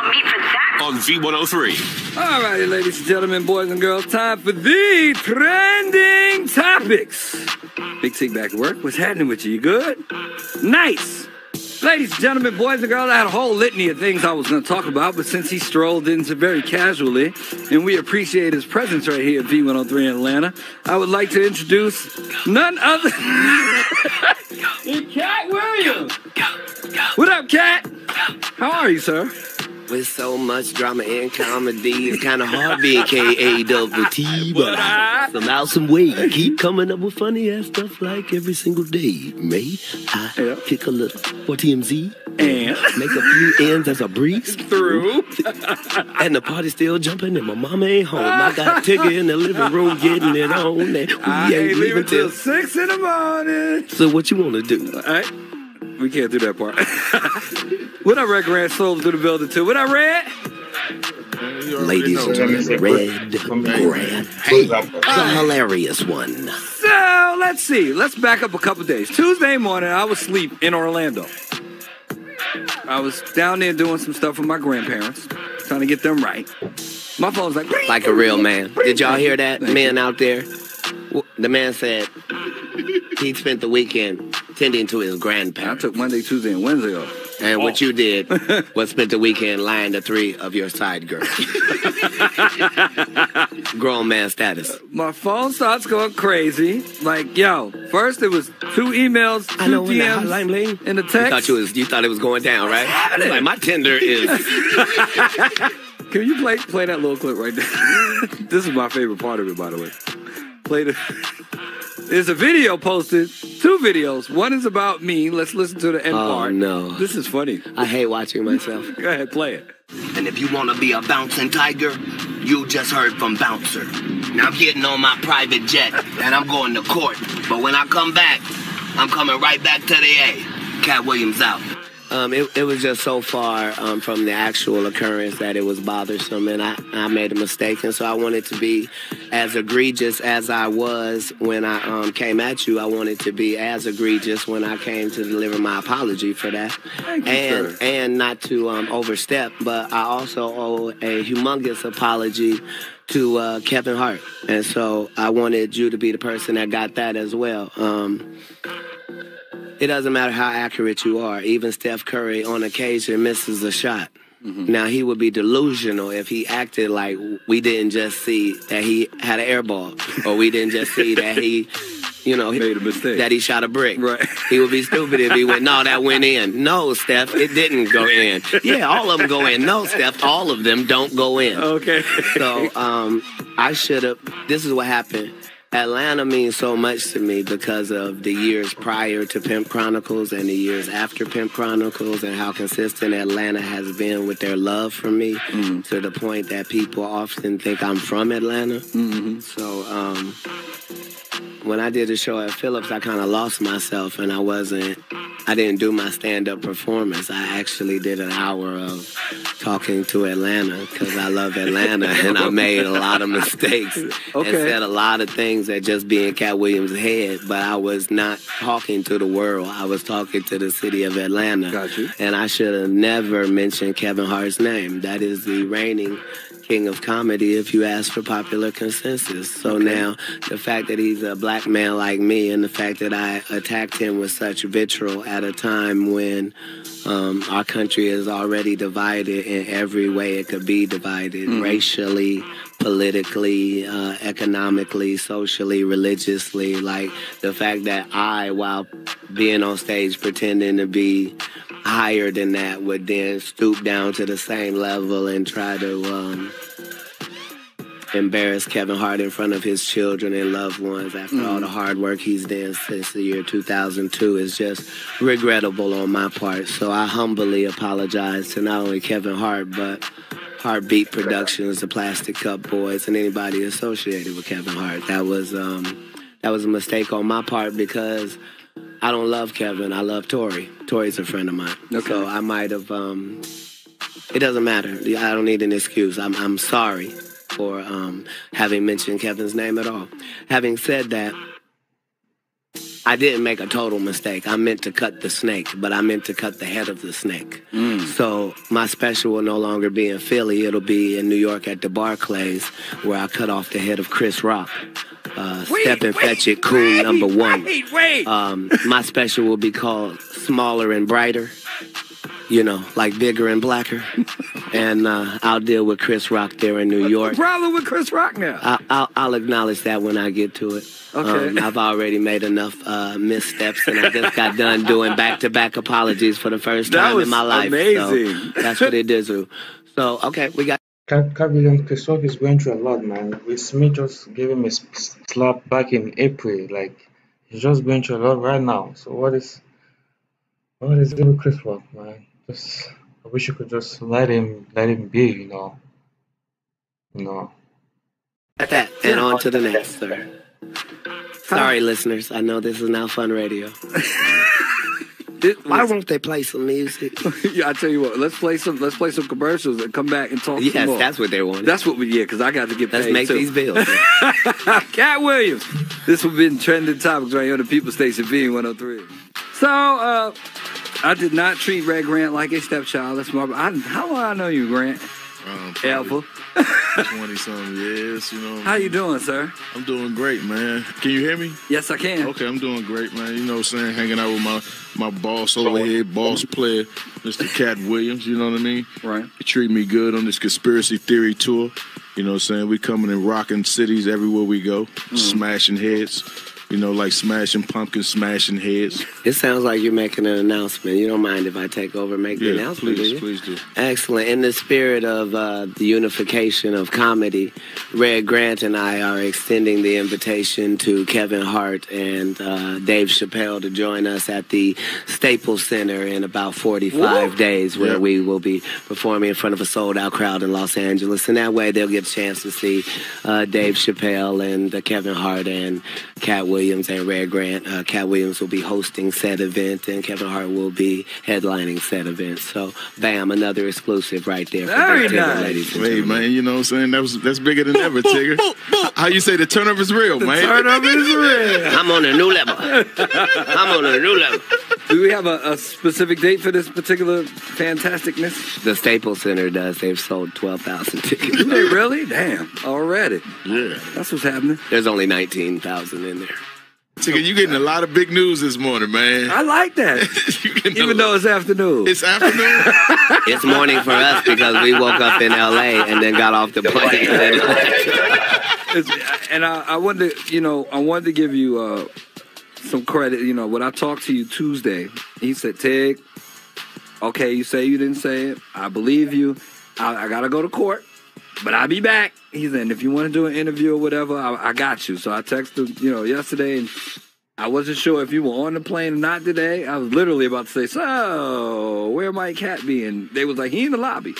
me for that. On V103. All righty, ladies and gentlemen, boys and girls, time for the trending topics. Big T back at work. What's happening with you? You good? Nice. Ladies and gentlemen, boys and girls, I had a whole litany of things I was going to talk about, but since he strolled in so very casually, and we appreciate his presence right here at V103 in Atlanta, I would like to introduce none other than Katt Williams. What up, Katt? How are you, sir? With so much drama and comedy, it's kind of hard being K-A-T, but I'm out some way. I keep coming up with funny ass stuff like every single day. May I kick a little for TMZ And make a few ends as I breeze through. And the party's still jumping and my mama ain't home. I got Tigger in the living room getting it on. And we I ain't leaving till 6 in the morning. So what you want to do? All right. We can't do that part. What up, Red Grand Souls to the building, too? What up, Red? Ladies and gentlemen, Red Grand, the hilarious one. So, let's see. Let's back up a couple days. Tuesday morning, I was asleep in Orlando. I was down there doing some stuff with my grandparents, trying to get them right. My phone was like a real man. Did y'all hear that, man out there? The man said he spent the weekend tending to his grandparents. I took Monday, Tuesday, and Wednesday off. And what you did was spent the weekend lying to 3 of your side girls. Grown man status. My phone starts going crazy. Like, yo, first it was 2 emails, 2 DMs, and a text. You thought it was going down, right? Like, my Tinder is... Can you play that little clip right there? This is my favorite part of it, by the way. Play the... There's a video posted, 2 videos. One is about me. Let's listen to the end part. Oh, no. This is funny. I hate watching myself. Go ahead, play it. And if you want to be a bouncing tiger, you just heard from Bouncer. Now I'm getting on my private jet, and I'm going to court. But when I come back, I'm coming right back to the A. Katt Williams out. It was just so far from the actual occurrence that it was bothersome, and I made a mistake, and so I wanted to be as egregious as I was when I came at you. I wanted to be as egregious when I came to deliver my apology for that. Thank you, sir. And not to overstep, but I also owe a humongous apology to Kevin Hart, and so I wanted you to be the person that got that as well. It doesn't matter how accurate you are. Even Steph Curry on occasion misses a shot. Mm-hmm. Now, he would be delusional if he acted like we didn't just see that he had an air ball, or we didn't just see that he, made a mistake, that he shot a brick. Right. He would be stupid if he went, no, that went in. No, Steph, it didn't go in. Yeah, all of them go in. No, Steph, all of them don't go in. Okay. So I should have, this is what happened. Atlanta means so much to me because of the years prior to Pimp Chronicles and the years after Pimp Chronicles, and how consistent Atlanta has been with their love for me, to the point that people often think I'm from Atlanta. Mm-hmm. So when I did the show at Phillips, I kind of lost myself, and I didn't do my stand-up performance. I actually did an hour of talking to Atlanta because I love Atlanta, and I made a lot of mistakes and said a lot of things that just be in Katt Williams' head, but I was not talking to the world. I was talking to the city of Atlanta. Got you. And I should have never mentioned Kevin Hart's name. That is the reigning king of comedy if you ask for popular consensus. So now, the fact that he's a black man like me, and the fact that I attacked him with such vitriol at a time when our country is already divided in every way it could be divided, racially, politically, economically, socially, religiously. Like, the fact that I, while being on stage pretending to be higher than that, would then stoop down to the same level and try to embarrass Kevin Hart in front of his children and loved ones after all the hard work he's done since the year 2002 is just regrettable on my part. So I humbly apologize to not only Kevin Hart, but Heartbeat Productions, the Plastic Cup Boys, and anybody associated with Kevin Hart. That was a mistake on my part because I don't love Kevin. I love Tori. Tori's a friend of mine. Okay. So I might have, it doesn't matter. I don't need an excuse. I'm sorry for having mentioned Kevin's name at all. Having said that, I didn't make a total mistake. I meant to cut the snake, but I meant to cut the head of the snake. So my special will no longer be in Philly. It'll be in New York at the Barclays, where I cut off the head of Chris Rock. Step and Fetch It, Cool #1. Wait. My special will be called Smaller and Brighter. You know, like bigger and blacker. And I'll deal with Chris Rock there in New York. What's the problem with Chris Rock now? I'll acknowledge that when I get to it. Okay. I've already made enough missteps, and I just got done doing back-to-back apologies for the first time in my life. Amazing. So that's what it is. So, okay, we got... Katt Williams, Chris Rock is going through a lot, man. Will Smith just gave him a slap back in April. Like, he's just going through a lot right now. So what is it with Chris Rock, man? I wish you could just let him be, you know. At that, and on to the next, sir. Sorry, listeners. I know this is now fun radio. Why won't they play some music? Yeah, I tell you what. Let's play some commercials and come back and talk. Yes, some more. That's what they want. That's what because I got to get paid. Let's make these bills. Katt Williams. This will be trending topics right here on the People Station V103. So, I did not treat Red Grant like a stepchild. That's my. How long I know you, Grant? Alpha. 20-something years, you know. How you doing, sir? I'm doing great, man. Can you hear me? Yes, I can. Okay, I'm doing great, man. You know what I'm saying? Hanging out with my boss over here, boss player, Mr. Katt Williams, you know what I mean? Right. He treated me good on this conspiracy theory tour. You know what I'm saying? We coming and rocking cities everywhere we go, smashing heads. You know, like smashing pumpkins, smashing heads. It sounds like you're making an announcement. You don't mind if I take over and make the announcement, please do. Excellent. In the spirit of the unification of comedy, Red Grant and I are extending the invitation to Kevin Hart and Dave Chappelle to join us at the Staples Center in about 45 days, where we will be performing in front of a sold-out crowd in Los Angeles. And that way they'll get a chance to see Dave Chappelle and Kevin Hart and Katt Williams and Red Grant. Katt Williams will be hosting said event, and Kevin Hart will be headlining said event. So, bam, another exclusive right there. Very nice. Ladies and hey, man, you know what I'm saying? That's bigger than ever, Tigger. How you say the turn up is real, man? Turn up is real. I'm on a new level. Do we have a specific date for this particular fantasticness? The Staples Center does. They've sold 12,000 tickets. Do they really? Damn, already. Yeah. That's what's happening. There's only 19,000 in there. Tigger, you getting a lot of big news this morning, man. I like that. Even though it's afternoon. It's afternoon? It's morning for us because we woke up in L.A. and then got off the plane. And I wanted to give you some credit. You know, when I talked to you Tuesday, he said, Tig, okay, you say you didn't say it. I believe you. I got to go to court, but I'll be back. He said, if you want to do an interview or whatever, I got you. So I texted, yesterday, and I wasn't sure if you were on the plane or not today. I was literally about to say, so where might Katt be? And they was like, he in the lobby.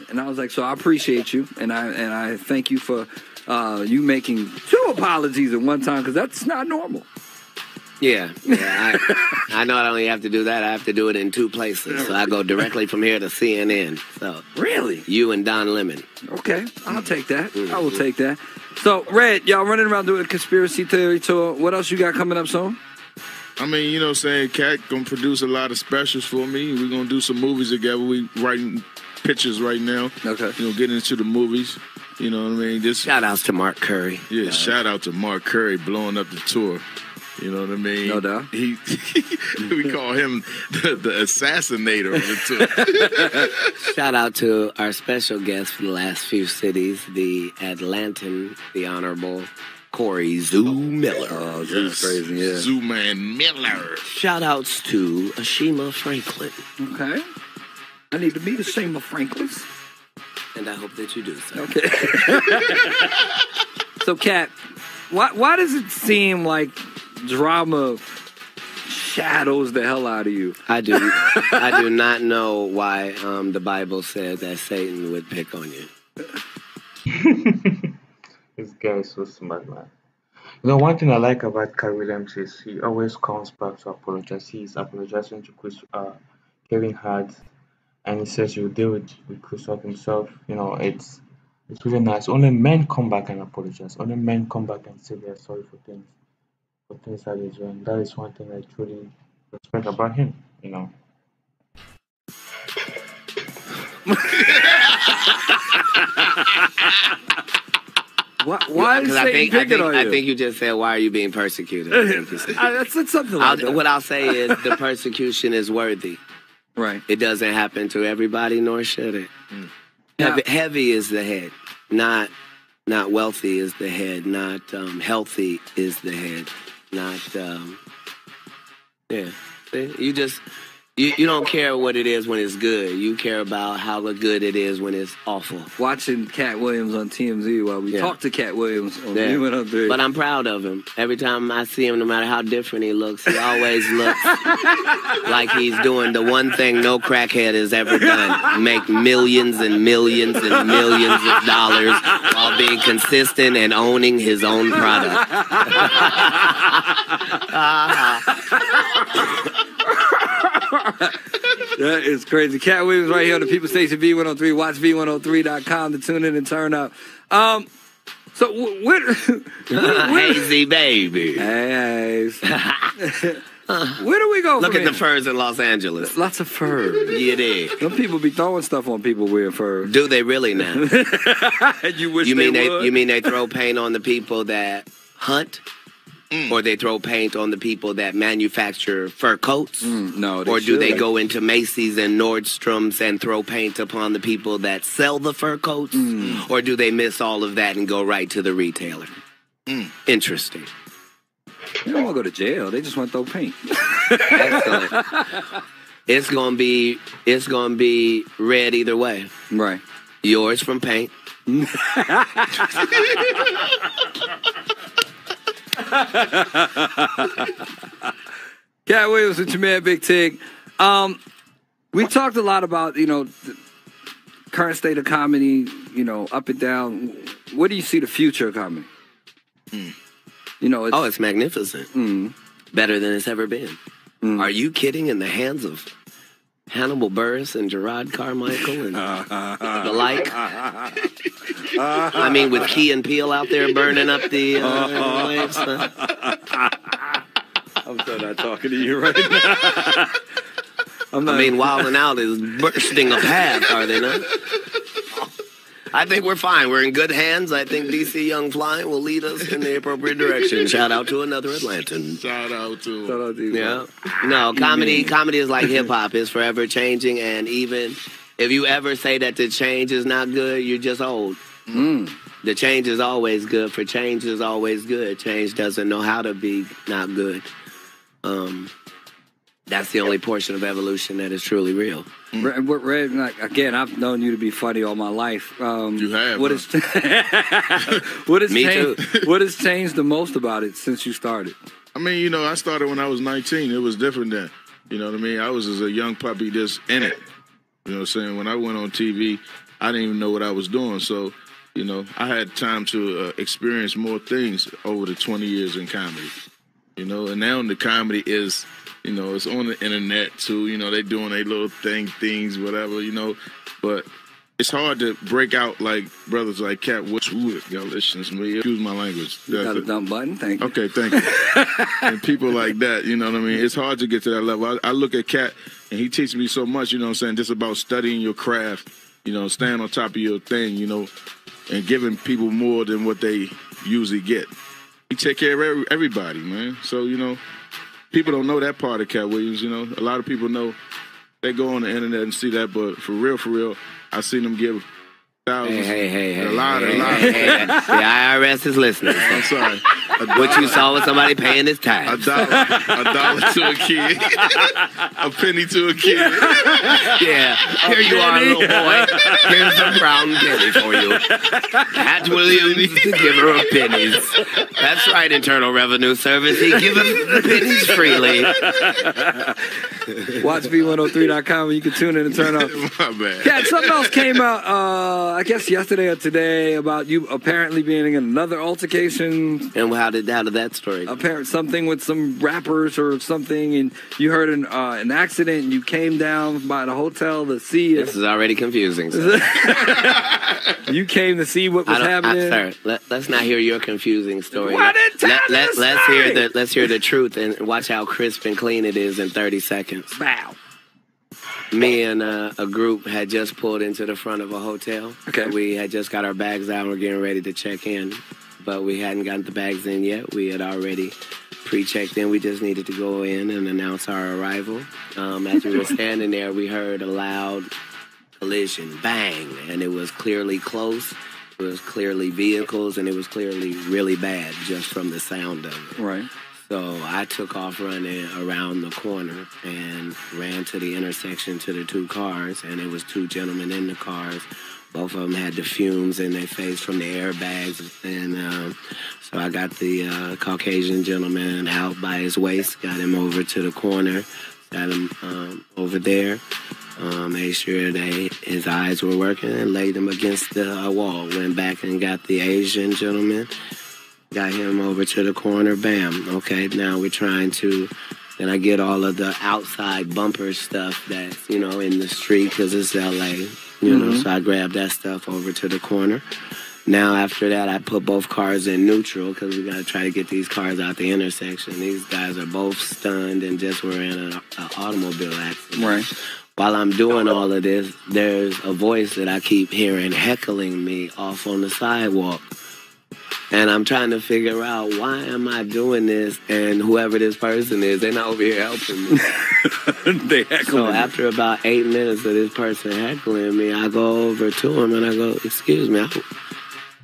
And I was like, so I appreciate you, and I thank you for you making 2 apologies at one time, because that's not normal. Yeah. I know I don't even have to do that. I have to do it in 2 places. So I go directly from here to CNN. So really? You and Don Lemon. Okay, I'll take that. I will take that. So, Red, y'all running around doing a conspiracy theory tour. What else you got coming up soon? I mean, you know what I'm saying? Katt gonna produce a lot of specials for me. We're gonna do some movies together. We writing pictures right now. Okay. Getting into the movies. You know what I mean? Shout outs to Mark Curry. Yeah, shout out to Mark Curry blowing up the tour. You know what I mean? No doubt. We call him the assassinator of the tour. Shout out to our special guest for the last few cities, the Atlantan, the Honorable Corey Zoo Miller. Oh, Zoo's crazy, yeah. Zoo Man Miller. Shout outs to Ashima Franklin. Okay. I need to meet Ashima Franklin. And I hope that you do so. Okay. So, Katt, why does it seem like drama shadows the hell out of you? I do not know why the Bible said that Satan would pick on you. This guy is so smart, man. One thing I like about Katt Williams is he always comes back to apologize. He's apologizing to Kevin Hart, and he says he'll deal with Chris Rock himself. It's really nice. Only men come back and apologize. Only men come back and say they're sorry for things. the things that he's doing. That is one thing I truly respect about him. You know. Why is Satan picking on you? I think you just said, "Why are you being persecuted?" I think you said. That's something like that. What I'll say is the persecution is worthy. Right. It doesn't happen to everybody, nor should it. Heavy is the head, not wealthy is the head, not healthy is the head, not yeah. See? You just you don't care what it is when it's good. You care about how good it is when it's awful. Watching Katt Williams on TMZ while we talk to Katt Williams on B103. But I'm proud of him. Every time I see him, no matter how different he looks, he always looks like he's doing the one thing no crackhead has ever done: make millions and millions and millions of dollars while being consistent and owning his own product. That is crazy. Katt Williams right here on the People Station V103. Watch V103.com to tune in and turn up. So Hazy baby. Hey. Where do we go? Look at the furs in Los Angeles. Lots of furs. Yeah, they. Some people be throwing stuff on people wearing furs. Do they really now? You wish they would? You mean they throw paint on the people that hunt? Or they throw paint on the people that manufacture fur coats? No, or do they go into Macy's and Nordstrom's and throw paint upon the people that sell the fur coats? Or do they miss all of that and go right to the retailer? Interesting. They don't want to go to jail. They just want to throw paint. Excellent. It's gonna be red either way. Right. Yours from paint. Katt Williams with your man Big Tig. We talked a lot about, the current state of comedy, up and down. Where do you see the future of comedy? It's magnificent. Better than it's ever been. Are you kidding? In the hands of Hannibal Buress and Gerard Carmichael and the like. I mean, with Key and Peele out there burning up the waves. I'm so not talking to you right now. Wild 'N Out is bursting a path, are they not? I think we're fine. We're in good hands. I think DC Young Flying will lead us in the appropriate direction. Shout out to another Atlantan. Shout out to yeah. No, comedy is like hip hop. It's forever changing, and even if you ever say that the change is not good, you're just old. The change is always good. For change is always good. Change doesn't know how to be not good. That's the only portion of evolution that is truly real. Red, again, I've known you to be funny all my life. You have. What has changed the most about it since you started? I started when I was 19. It was different then. You know what I mean? I was as a young puppy just in it. You know what I'm saying? When I went on TV, I didn't even know what I was doing. So, I had time to experience more things over the 20 years in comedy. And now the comedy is... it's on the internet too. They doing their little things, whatever. But it's hard to break out like brothers like Katt. Y'all listen to me. Excuse my language. You got a dumb button. Thank you. Okay, thank you. And people like that. You know what I mean? It's hard to get to that level. I look at Katt and he teaches me so much. You know what I'm saying? Just about studying your craft. Staying on top of your thing. And giving people more than what they usually get. He take care of everybody, man. So people don't know that part of Katt Williams, A lot of people know, they go on the internet and see that, but for real, I seen them give thousands. Hey. A lot. The IRS is listening. I'm sorry. What you saw was somebody paying his tax. $1 to a kid. A penny to a kid. Yeah. Here you are, little boy. Here's a brown penny for you. Katt Williams, the giver of pennies. That's right, Internal Revenue Service. He gives the pennies freely. WatchB103.com, and you can tune in and turn up. My bad. Katt, something else came out, I guess yesterday or today, about you apparently being in another altercation. And how did that story go? Apparent something with some rappers or something, and you heard an accident, and you came down by the hotel to see it. This is already confusing. Sir. You came to see what was happening. Sir, let's not hear your confusing story. Why didn't tell this story? Let's hear the truth and watch how crisp and clean it is in 30 seconds. Bow. Me and a group had just pulled into the front of a hotel. Okay. We had just got our bags out and we're getting ready to check in, but we hadn't gotten the bags in yet. We had already pre-checked in. We just needed to go in and announce our arrival. As we were standing there, we heard a loud collision, bang, and it was clearly close. It was clearly vehicles, and it was clearly really bad just from the sound of it. Right. So I took off running around the corner and ran to the intersection to the two cars, and it was two gentlemen in the cars. Both of them had the fumes in their face from the airbags, and so I got the Caucasian gentleman out by his waist, got him over to the corner, got him over there. Made sure that his eyes were working and laid him against the wall. Went back and got the Asian gentleman, got him over to the corner. Bam. Okay, now we're trying to. Then I get all of the outside bumper stuff that's, in the street because it's LA, know. So I grabbed that stuff over to the corner. Now after that, I put both cars in neutral because we got to try to get these cars out the intersection. These guys are both stunned and just were in an automobile accident. Right. While I'm doing all of this, there's a voice that I keep hearing heckling me off on the sidewalk. And I'm trying to figure out, why am I doing this? And whoever this person is, they're not over here helping me. They heckling So you. after about 8 minutes of this person heckling me, I go over to him and I go, excuse me,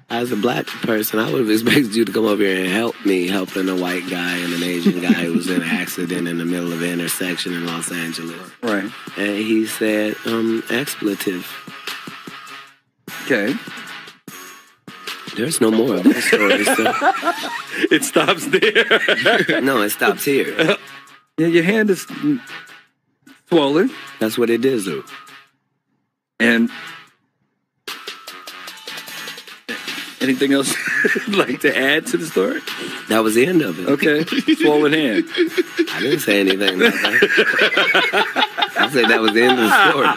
as a black person, I would have expected you to come over here and help me, helping a white guy and an Asian guy who was in an accident in the middle of an intersection in Los Angeles. Right. And he said, expletive. Okay. There's no more of this story. So. It stops there. No, it stops here. Yeah, your hand is swollen. That's what it is, though. And anything else you'd like to add to the story? That was the end of it. Okay. Swollen hand. I didn't say anything about that. I said that was the end of the story.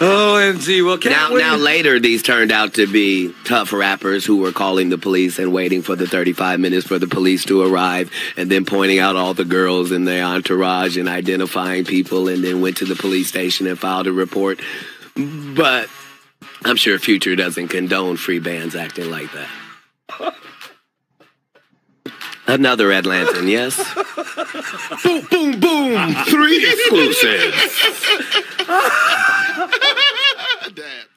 OMG. Well, now later, these turned out to be tough rappers who were calling the police and waiting for the 35 minutes for the police to arrive, and then pointing out all the girls in their entourage and identifying people, and then went to the police station and filed a report. But I'm sure Future doesn't condone free bands acting like that. Another Atlantan, yes? Boom, boom, boom. 3 exclusives. Damn.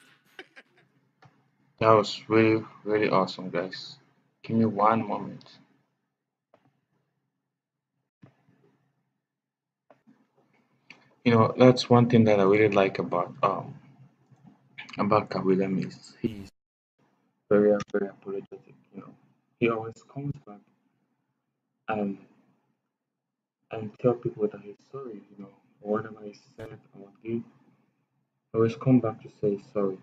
That was really, really awesome, guys. Give me one moment. That's one thing that I really like about Katt William is he's very, very apologetic. He always comes back and tell people that he's sorry. For whatever he said or did. Always come back to say sorry.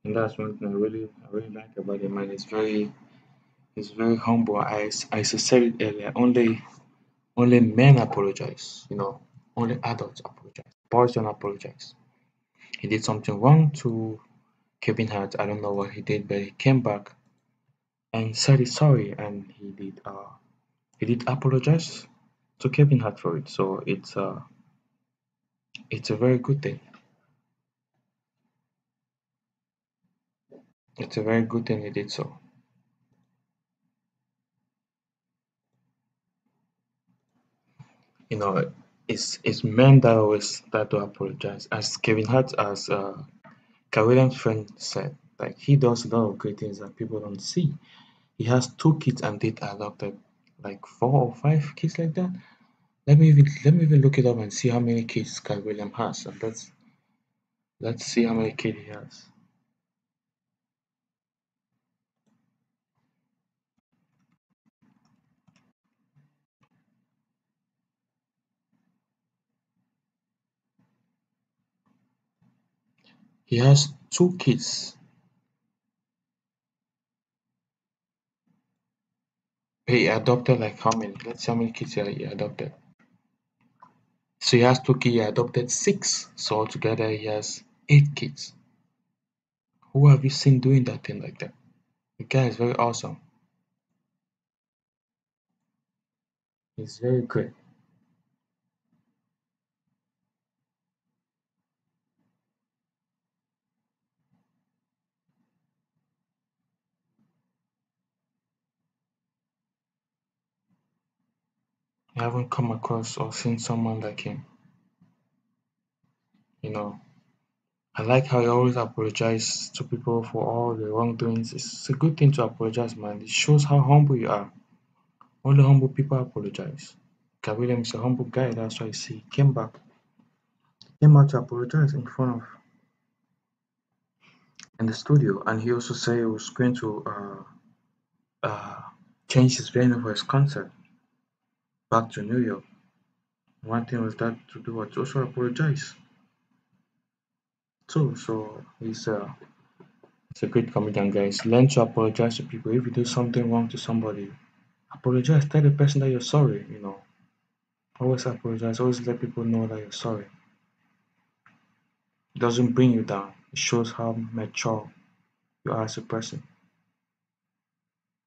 And that's one thing I really like about him, and he's very humble. I said it earlier. Only men apologize. Only adults apologize. Boys don't apologize. He did something wrong to Kevin Hart. I don't know what he did, but he came back and said he's sorry, and he did apologize to Kevin Hart for it. So it's a very good thing. It's a very good thing he did so. It's men that always start to apologize. As Kevin Hart, as Katt Williams' friend said, like, he does a lot of great things that people don't see. He has 2 kids and did adopted like 4 or 5 kids like that. Let me even look it up and see how many kids Katt Williams has, and let's see how many kids he has. He has 2 kids. He adopted like how many? Let's see how many kids he adopted. So he has 2 kids, he adopted 6. So altogether he has 8 kids. Who have you seen doing that thing like that? The guy is very awesome. He's very great. I haven't come across or seen someone like him. You know, I like how he always apologizes to people for all the wrongdoings. It's a good thing to apologize, man. It shows how humble you are. Only humble people apologize. Katt is a humble guy, that's why you see he came out to apologize in front of in the studio, and he also said he was going to change his venue for his concert back to New York. One thing was that to do was also apologize too. So he's a great comedian, guys. Learn to apologize to people. If you do something wrong to somebody, apologize. Tell the person that you're sorry. You know, always apologize. Always let people know that you're sorry. It doesn't bring you down. It shows how mature you are as a person.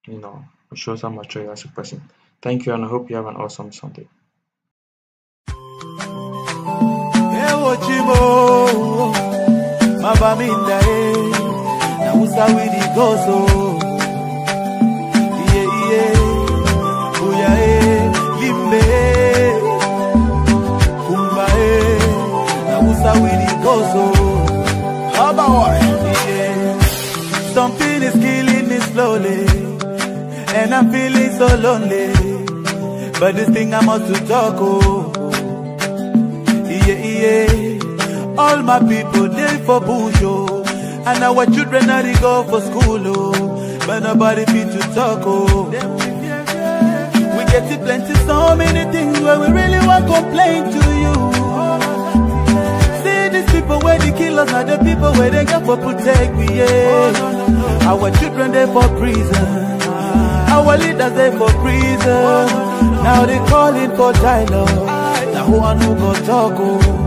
You know, it shows how mature you are as a person. Thank you, and I hope you have an awesome Sunday. Something is killing me slowly, and I'm feeling so lonely. But this thing I must to talk, oh. All my people, they for bush, oh. And our children are they go for school, oh. But nobody fit to talk, oh. We get to plenty, so many things where we really want to complain to you. See these people where they kill us are the people where they got for protect me, yeah. Our children they for prison, our leaders they for prison. Now they calling for dialogue. Now who and who go talk, oh.